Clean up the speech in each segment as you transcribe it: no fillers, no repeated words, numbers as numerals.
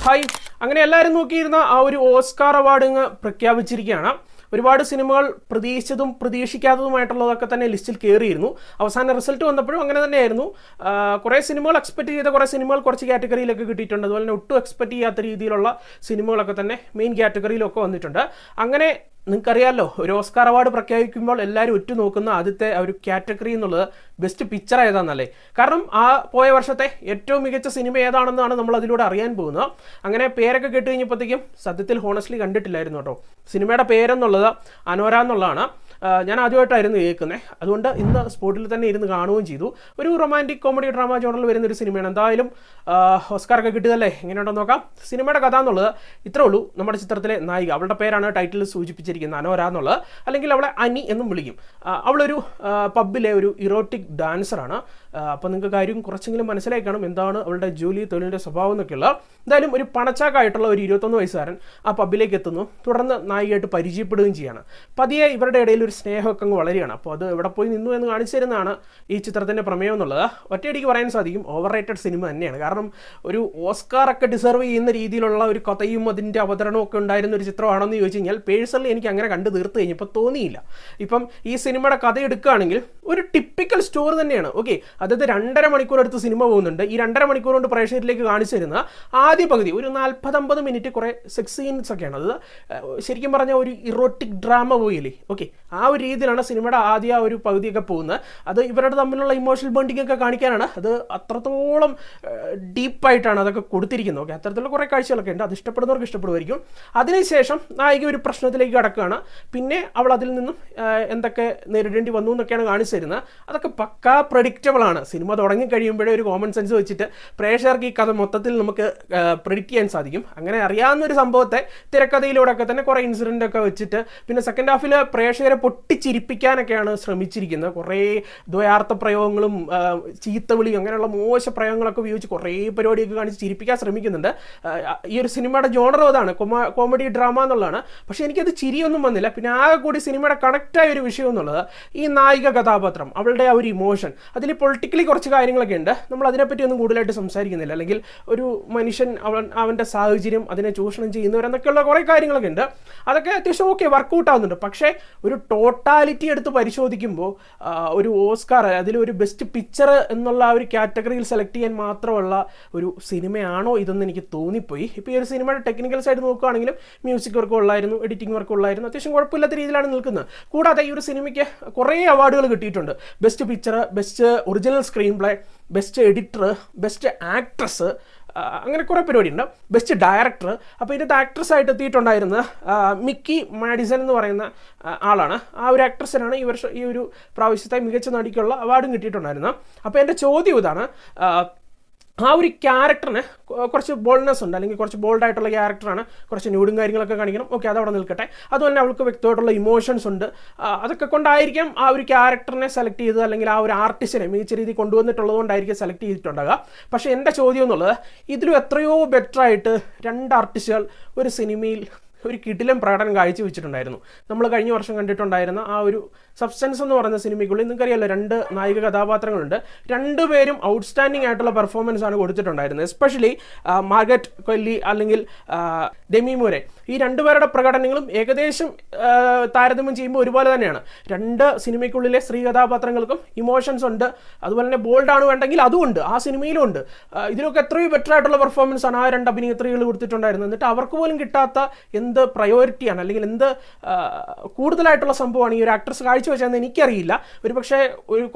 Hi, അങ്ങനെ എല്ലാവരും നോക്കിയിരുന്ന ആ ഒരു ഓസ്കാർ അവാർഡ് ഇങ്ങ് പ്രഖ്യാപിച്ചിരിക്കുകയാണ്. ഒരുപാട് സിനിമകൾ പ്രതീക്ഷിച്ചതും പ്രതീക്ഷിക്കാത്തതുമായിട്ടുള്ളതൊക്കെ തന്നെ ലിസ്റ്റിൽ കയറിയിരുന്നു. അവസാന റിസൾട്ട് വന്നപ്പോഴും അങ്ങനെ തന്നെയായിരുന്നു. കുറേ സിനിമകൾ എക്സ്പെക്ട് ചെയ്ത കുറേ സിനിമകൾ കുറച്ച് കാറ്റഗറിയിലൊക്കെ കിട്ടിയിട്ടുണ്ട്. അതുപോലെ തന്നെ ഒട്ടും എക്സ്പെക്ട് ചെയ്യാത്ത രീതിയിലുള്ള സിനിമകളൊക്കെ തന്നെ മെയിൻ കാറ്റഗറിയിലൊക്കെ വന്നിട്ടുണ്ട്. അങ്ങനെ നിങ്ങൾക്കറിയാമല്ലോ, ഒരു ഓസ്കാർ അവാർഡ് പ്രഖ്യാപിക്കുമ്പോൾ എല്ലാവരും ഉറ്റുനോക്കുന്ന ആദ്യത്തെ ഒരു കാറ്റഗറി എന്നുള്ളത് ബെസ്റ്റ് പിക്ചർ ഏതാണെന്നല്ലേ. കാരണം ആ പോയ വർഷത്തെ ഏറ്റവും മികച്ച സിനിമ ഏതാണെന്നാണ് നമ്മൾ അതിലൂടെ അറിയാൻ പോകുന്നത്. അങ്ങനെ പേരൊക്കെ കേട്ട് കഴിഞ്ഞപ്പോഴത്തേക്കും സത്യത്തിൽ ഹോണസ്റ്റ്ലി കണ്ടിട്ടില്ലായിരുന്നു കേട്ടോ. സിനിമയുടെ പേരെന്നുള്ളത് അനോര എന്നുള്ളതാണ്. ഞാൻ ആദ്യമായിട്ടായിരുന്നു കേൾക്കുന്നത്. അതുകൊണ്ട് ഇന്ന് സ്പോട്ടിൽ തന്നെ ഇരുന്ന് കാണുകയും ചെയ്തു. ഒരു റൊമാൻറ്റിക് കോമഡി ഡ്രാമ ജോണറിൽ വരുന്നൊരു സിനിമയാണ്. എന്തായാലും ഓസ്കാറൊക്കെ കിട്ടിയതല്ലേ, എങ്ങനെയുണ്ടെന്ന് നോക്കാം. സിനിമയുടെ കഥ എന്നുള്ളത് ഇത്രേ ഉള്ളൂ. നമ്മുടെ ചിത്രത്തിലെ നായിക, അവളുടെ പേരാണ് ടൈറ്റിൽ സൂചിപ്പിച്ചിരിക്കുന്നത്, അനോര എന്നുള്ളത്. അല്ലെങ്കിൽ അവളെ അനി എന്നും വിളിക്കും. അവളൊരു പബ്ബിലെ ഒരു ഇറോട്ടിക് ഡാൻസറാണ്. അപ്പോൾ നിങ്ങൾക്ക് കാര്യം കുറച്ചെങ്കിലും മനസ്സിലായി കാണും എന്താണ് അവളുടെ ജോലി, തൊഴിലിൻ്റെ സ്വഭാവം എന്നൊക്കെയുള്ള. എന്തായാലും ഒരു പണച്ചാക്കായിട്ടുള്ള ഒരു 21 വയസ്സുകാരൻ ആ പബ്ബിലേക്ക് എത്തുന്നു. തുടർന്ന് നായികയായിട്ട് പരിചയപ്പെടുകയും ചെയ്യാണ്. പതിയെ ഇവരുടെ ഇടയിൽ ഒരു സ്നേഹമൊക്കെ അങ്ങ് വളരുകയാണ്. അപ്പോൾ അത് എവിടെ പോയി നിന്നു എന്ന് കാണിച്ചു തരുന്നതാണ് ഈ ചിത്രത്തിൻ്റെ പ്രമേയം എന്നുള്ളത്. ഒറ്റയടിക്ക് പറയാൻ സാധിക്കും ഓവർ റേറ്റഡ് സിനിമ തന്നെയാണ്. കാരണം ഒരു ഓസ്കാറൊക്കെ ഡിസർവ് ചെയ്യുന്ന രീതിയിലുള്ള ഒരു കഥയും അതിൻ്റെ അവതരണവും ഒക്കെ ഉണ്ടായിരുന്ന ഒരു ചിത്രമാണെന്ന് ചോദിച്ചു കഴിഞ്ഞാൽ പേഴ്സണലി എനിക്ക് അങ്ങനെ കണ്ട് തീർത്ത് കഴിഞ്ഞപ്പോൾ തോന്നിയില്ല. ഇപ്പം ഈ സിനിമയുടെ കഥ എടുക്കുകയാണെങ്കിൽ ഒരു ടിപ്പിക്കൽ സ്റ്റോറി തന്നെയാണ്. ഓക്കെ, അതായത് 2.5 മണിക്കൂർ എടുത്ത് സിനിമ പോകുന്നുണ്ട്. ഈ 2.5 മണിക്കൂർ കൊണ്ട് പ്രേക്ഷകരിലേക്ക് കാണിച്ചു തരുന്ന ആദ്യ പകുതി ഒരു 40-50 മിനിറ്റ് കുറേ സെക്സ് സീൻസ് ഒക്കെയാണ്. അത് ശരിക്കും പറഞ്ഞാൽ ഒരു ഇറോട്ടിക് ഡ്രാമ പോയില്ലേ. ഓക്കെ, ആ ഒരു രീതിയിലാണ് സിനിമയുടെ ആദ്യ ഒരു പകുതിയൊക്കെ പോകുന്നത്. അത് ഇവരുടെ തമ്മിലുള്ള ഇമോഷണൽ ബോണ്ടിങ് ഒക്കെ കാണിക്കാനാണ്. അത് അത്രത്തോളം ഡീപ്പായിട്ടാണ് അതൊക്കെ കൊടുത്തിരിക്കുന്നത്. ഓക്കെ, അത്തരത്തിലുള്ള കുറേ കാഴ്ചകളൊക്കെ ഉണ്ട്. അത് ഇഷ്ടപ്പെടുന്നവർക്ക് ഇഷ്ടപ്പെടുമായിരിക്കും. അതിനുശേഷം നായിക ഒരു പ്രശ്നത്തിലേക്ക് കടക്കുകയാണ്. പിന്നെ അവൾ അതിൽ നിന്നും എന്തൊക്കെ നേരിടേണ്ടി വന്നു എന്നൊക്കെയാണ് കാണിച്ചു തരുന്നത്. അതൊക്കെ പക്കാ പ്രഡിക്റ്റബിൾ ആണ്. സിനിമ തുടങ്ങി കഴിയുമ്പോഴേ ഒരു കോമൺ സെൻസ് വെച്ചിട്ട് പ്രേക്ഷകർക്ക് ഈ കഥ മൊത്തത്തിൽ നമുക്ക് പ്രെഡിക്റ്റ് ചെയ്യാൻ സാധിക്കും. അങ്ങനെ അറിയാവുന്ന ഒരു സംഭവത്തെ തിരക്കഥയിലൂടെ ഒക്കെ തന്നെ കുറേ ഇൻസിഡൻ്റ് ഒക്കെ വെച്ചിട്ട് പിന്നെ സെക്കൻഡ് ഹാഫിൽ പ്രേക്ഷകരെ പൊട്ടിച്ചിരിപ്പിക്കാനൊക്കെയാണ് ശ്രമിച്ചിരിക്കുന്നത്. കുറേ ദ്വയാർത്ഥ പ്രയോഗങ്ങളും ചീത്തവിളിയും അങ്ങനെയുള്ള മോശ പ്രയോഗങ്ങളൊക്കെ ഉപയോഗിച്ച് കുറേ പരിപാടിയൊക്കെ കാണിച്ച് ചിരിപ്പിക്കാൻ ശ്രമിക്കുന്നുണ്ട്. ഈ ഒരു സിനിമയുടെ ജോണർ അതാണ്, കോമഡി ഡ്രാമ എന്നുള്ളതാണ്. പക്ഷേ എനിക്കത് ചിരിയൊന്നും വന്നില്ല. പിന്നെ ആകെ കൂടി സിനിമയുടെ കണക്റ്റായ ഒരു വിഷയം എന്നുള്ളത് ഈ നായിക കഥാപാത്രം, അവളുടെ ആ ഒരു ഇമോഷൻ. അതിൽ പൊളിറ്റിക്കലി കുറച്ച് കാര്യങ്ങളൊക്കെ ഉണ്ട്. നമ്മൾ അതിനെപ്പറ്റി ഒന്നും കൂടുതലായിട്ട് സംസാരിക്കുന്നില്ല. അല്ലെങ്കിൽ ഒരു മനുഷ്യൻ അവൻ്റെ സാഹചര്യം, അതിനെ ചൂഷണം ചെയ്യുന്നവരെന്നൊക്കെയുള്ള കുറേ കാര്യങ്ങളൊക്കെ ഉണ്ട്. അതൊക്കെ അത്യാവശ്യം ഓക്കെ വർക്കൗട്ട് ആവുന്നുണ്ട്. പക്ഷേ ഒരു ടോട്ടാലിറ്റി എടുത്ത് പരിശോധിക്കുമ്പോൾ ഒരു ഓസ്കാർ, അതിലൊരു ബെസ്റ്റ് പിക്ചർ എന്നുള്ള ആ ഒരു കാറ്റഗറിയിൽ സെലക്ട് ചെയ്യാൻ മാത്രമുള്ള ഒരു സിനിമയാണോ ഇതെന്ന് എനിക്ക് തോന്നിപ്പോയി. ഇപ്പോൾ ഈ ഒരു സിനിമയുടെ ടെക്നിക്കൽ സൈഡ് നോക്കുകയാണെങ്കിലും മ്യൂസിക് വർക്കും ഉള്ളായിരുന്നു, എഡിറ്റിംഗ് വർക്കും ഉള്ളായിരുന്നു. അത്യാവശ്യം കുഴപ്പമില്ലാത്ത രീതിയിലാണ് നിൽക്കുന്നത്. കൂടാതെ ഈ ഒരു സിനിമയ്ക്ക് കുറേ അവാർഡുകൾ കിട്ടിയിട്ടുണ്ട്. Best picture, best original screen play, best editor, best actress, അങ്ങനെ കുറേ പരിപാടിയുണ്ട്. Best director. അപ്പോൾ ഇതിൻ്റെ ആക്ട്രസ് ആയിട്ട് എത്തിയിട്ടുണ്ടായിരുന്നത് മിക്കി മാഡിസൺ എന്ന് പറയുന്ന ആളാണ്. ആ ഒരു ആക്ട്രസിനാണ് ഈ ഒരു പ്രാവശ്യത്തെ മികച്ച നടിക്കുള്ള അവാർഡും കിട്ടിയിട്ടുണ്ടായിരുന്നത്. അപ്പോൾ എൻ്റെ ചോദ്യം ഇതാണ്, ആ ഒരു ക്യാരക്ടറിന് കുറച്ച് ബോൾഡ്നെസ് ഉണ്ട്, അല്ലെങ്കിൽ കുറച്ച് ബോൾഡായിട്ടുള്ള ക്യാരക്ടറാണ്, കുറച്ച് ന്യൂഡും കാര്യങ്ങളൊക്കെ കാണിക്കണം. ഓക്കെ, അതവിടെ നിൽക്കട്ടെ. അതുപോലെ അവൾക്ക് വ്യക്തമായിട്ടുള്ള ഇമോഷൻസ് ഉണ്ട്. അതൊക്കെ കൊണ്ടായിരിക്കാം ആ ഒരു ക്യാരക്ടറിനെ സെലക്ട് ചെയ്തത്, അല്ലെങ്കിൽ ആ ഒരു ആർട്ടിസ്റ്റിനെ മികച്ച രീതിയിൽ കൊണ്ടുവന്നിട്ടുള്ളത് കൊണ്ടായിരിക്കും സെലക്ട് ചെയ്തിട്ടുണ്ടാകുക. പക്ഷേ എൻ്റെ ചോദ്യം എന്നുള്ളത്, ഇതിലും എത്രയോ ബെറ്ററായിട്ട് 2 ആർട്ടിസ്റ്റുകൾ ഒരു സിനിമയിൽ ഒരു കിടിലൻ പ്രകടനം കാഴ്ചവെച്ചിട്ടുണ്ടായിരുന്നു. നമ്മൾ കഴിഞ്ഞ വർഷം കണ്ടിട്ടുണ്ടായിരുന്ന ആ ഒരു സബ്സ്റ്റൻസ് എന്ന് പറയുന്ന സിനിമയ്ക്കുള്ളിൽ നിങ്ങൾക്കറിയാമല്ലോ 2 നായിക കഥാപാത്രങ്ങളുണ്ട്. 2 പേരും ഔട്ട്സ്റ്റാൻഡിംഗ് ആയിട്ടുള്ള പെർഫോമൻസ് ആണ് കൊടുത്തിട്ടുണ്ടായിരുന്നത്. എസ്പെഷ്യലി മാർഗറ്റ് കൊല്ലി അല്ലെങ്കിൽ ഡെമി മൂരെ, ഈ 2 പേരുടെ പ്രകടനങ്ങളും ഏകദേശം താരതമ്യം ചെയ്യുമ്പോൾ ഒരുപോലെ തന്നെയാണ്. 2 സിനിമയ്ക്കുള്ളിലെ സ്ത്രീ കഥാപാത്രങ്ങൾക്കും ഇമോഷൻസ് ഉണ്ട്. അതുപോലെ തന്നെ ബോൾഡാണ് വേണ്ടെങ്കിൽ അതുമുണ്ട്, ആ സിനിമയിലും ഉണ്ട്. ഇതിലൊക്കെ എത്രയോ ബെറ്റർ ആയിട്ടുള്ള പെർഫോമൻസ് ആണ് ആ 2 അഭിനേത്രികൾ കൊടുത്തിട്ടുണ്ടായിരുന്നത്. എന്നിട്ട് അവർക്ക് പോലും കിട്ടാത്ത എന്ത് പ്രയോറിറ്റിയാണ്, അല്ലെങ്കിൽ എന്ത് കൂടുതലായിട്ടുള്ള സംഭവമാണ് ഈ ഒരു ആക്ട്രസ് കാഴ്ചവെച്ചതെന്ന് എനിക്കറിയില്ല. ഒരു പക്ഷേ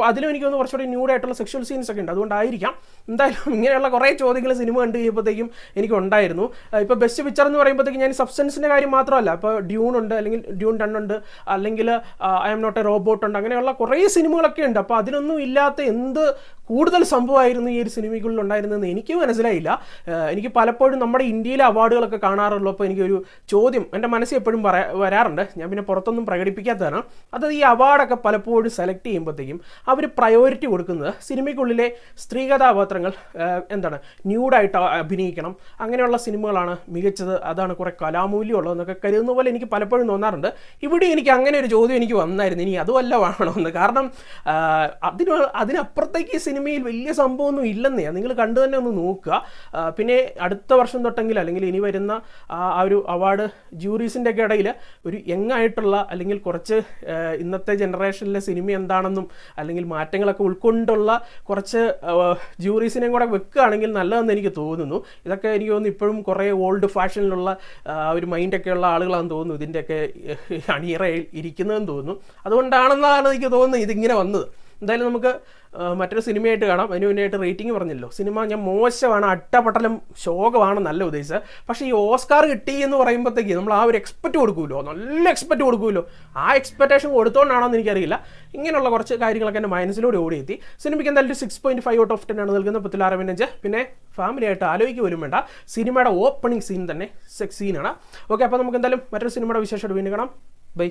അതിലും എനിക്കൊന്ന് കുറച്ചുകൂടി ന്യൂഡായിട്ടുള്ള സെക്ഷൽ സീൻസ് ഒക്കെ ഉണ്ട്, അതുകൊണ്ടായിരിക്കാം. എന്തായാലും ഇങ്ങനെയുള്ള കുറേ ചോദ്യങ്ങൾ സിനിമ കണ്ടു കഴിയുമ്പോഴത്തേക്കും എനിക്കുണ്ടായിരുന്നു. ഇപ്പോൾ ബെസ്റ്റ് പിക്ചർ എന്ന് പറയുമ്പോഴത്തേക്കും ഞാൻ സബ്സ്റ്റൻസിൻ്റെ കാര്യം മാത്രമല്ല, ഇപ്പോൾ ഡ്യൂൺ ഉണ്ട്, അല്ലെങ്കിൽ ഡ്യൂൺ 2 ഉണ്ട്, അല്ലെങ്കിൽ I am not a robot ഉണ്ട്, അങ്ങനെയുള്ള കുറേ സിനിമകളൊക്കെ ഉണ്ട്. അപ്പോൾ അതിനൊന്നും ഇല്ലാത്ത എന്ത് കൂടുതൽ സംഭവമായിരുന്നു ഈ ഒരു സിനിമയ്ക്കുള്ളിൽ ഉണ്ടായിരുന്നതെന്ന് എനിക്ക് മനസ്സിലായില്ല. എനിക്ക് പലപ്പോഴും നമ്മുടെ ഇന്ത്യയിലെ അവാർഡുകളൊക്കെ കാണാറുള്ളപ്പോൾ എനിക്കൊരു ചോദ്യം എൻ്റെ മനസ്സിൽ എപ്പോഴും വരാറുണ്ട്. ഞാൻ പിന്നെ പുറത്തൊന്നും പ്രകടിപ്പിക്കാത്തതാണ്. അത് ഈ അവാർഡൊക്കെ പലപ്പോഴും സെലക്ട് ചെയ്യുമ്പോഴത്തേക്കും അവർ പ്രയോറിറ്റി കൊടുക്കുന്നത് സിനിമയ്ക്കുള്ളിലെ സ്ത്രീ കഥാപാത്രങ്ങൾ എന്താണ് ന്യൂഡായിട്ട് അഭിനയിക്കണം, അങ്ങനെയുള്ള സിനിമകളാണ് മികച്ചത്, അതാണ് കുറേ കലാമൂല്യം ഉള്ളതെന്നൊക്കെ കരുതുന്ന പോലെ എനിക്ക് പലപ്പോഴും തോന്നാറുണ്ട്. ഇവിടെ എനിക്ക് അങ്ങനെ ഒരു ചോദ്യം എനിക്ക് വന്നായിരുന്നു, ഇനി അതുമല്ല വേണമെന്ന്. കാരണം അതിനപ്പുറത്തേക്ക് സിനിമയിൽ വലിയ സംഭവമൊന്നും ഇല്ലെന്നേ, നിങ്ങൾ കണ്ടു തന്നെ ഒന്ന് നോക്കുക. പിന്നെ അടുത്ത വർഷം തൊട്ടെങ്കിൽ അല്ലെങ്കിൽ ഇനി വരുന്ന ആ ഒരു അവാർഡ് ജൂറീസിൻ്റെ ഒക്കെ ഇടയിൽ ഒരു യങ് ആയിട്ടുള്ള അല്ലെങ്കിൽ കുറച്ച് ഇന്നത്തെ ജനറേഷനിലെ സിനിമ എന്താണെന്നും അല്ലെങ്കിൽ മാറ്റങ്ങളൊക്കെ ഉൾക്കൊണ്ടുള്ള കുറച്ച് ജൂറീസിനെയും കൂടെ വെക്കുകയാണെങ്കിൽ നല്ലതെന്ന് എനിക്ക് തോന്നുന്നു. ഇതൊക്കെ എനിക്ക് തോന്നുന്നു ഇപ്പോഴും കുറേ ഓൾഡ് ഫാഷനിലുള്ള ഒരു മൈൻഡൊക്കെ ഉള്ള ആളുകളാണെന്ന് തോന്നുന്നു ഇതിൻ്റെയൊക്കെ അണിയറയിൽ ഇരിക്കുന്നതെന്ന് തോന്നുന്നു. അതുകൊണ്ടാണെന്നാണ് എനിക്ക് തോന്നുന്നത് ഇതിങ്ങനെ വന്നത്. എന്തായാലും നമുക്ക് മറ്റൊരു സിനിമയായിട്ട് കാണാം. അതിന് മുന്നായിട്ട് റേറ്റിംഗ് പറഞ്ഞല്ലോ. സിനിമ ഞാൻ മോശമാണ്, അട്ടപട്ടലം ശോകമാണ് നല്ല ഉദ്ദേശിച്ചത്. പക്ഷേ ഈ ഓസ്കാർ കിട്ടി എന്ന് പറയുമ്പോഴത്തേക്ക് നമ്മൾ ആ ഒരു എക്സ്പെക്റ്റ് കൊടുക്കുമല്ലോ, നല്ല എക്സ്പെക്റ്റ് കൊടുക്കുമല്ലോ. ആ എക്സ്പെക്റ്റേഷൻ കൊടുത്തോണ്ടാണോ എന്ന് എനിക്കറിയില്ല. ഇങ്ങനെയുള്ള കുറച്ച് കാര്യങ്ങളൊക്കെ എൻ്റെ മനസ്സിലൂടെ ഓടിയെത്തി. സിനിമയ്ക്ക് എന്തായാലും 6.5 ഔട്ട് ഓഫ് 10 ആണ് നൽകുന്നത്. 10/6. പിന്നെ ഫാമിലിയായിട്ട് ആലോചിക്കുക പോലും വേണ്ട. സിനിമയുടെ ഓപ്പണിംഗ് സീൻ തന്നെ സെക്സ് സീനാണ്. ഓക്കെ, അപ്പോൾ നമുക്ക് എന്തായാലും മറ്റൊരു സിനിമയുടെ വിശേഷമായിട്ട് വീണ്ടും കാണാം. ബൈ.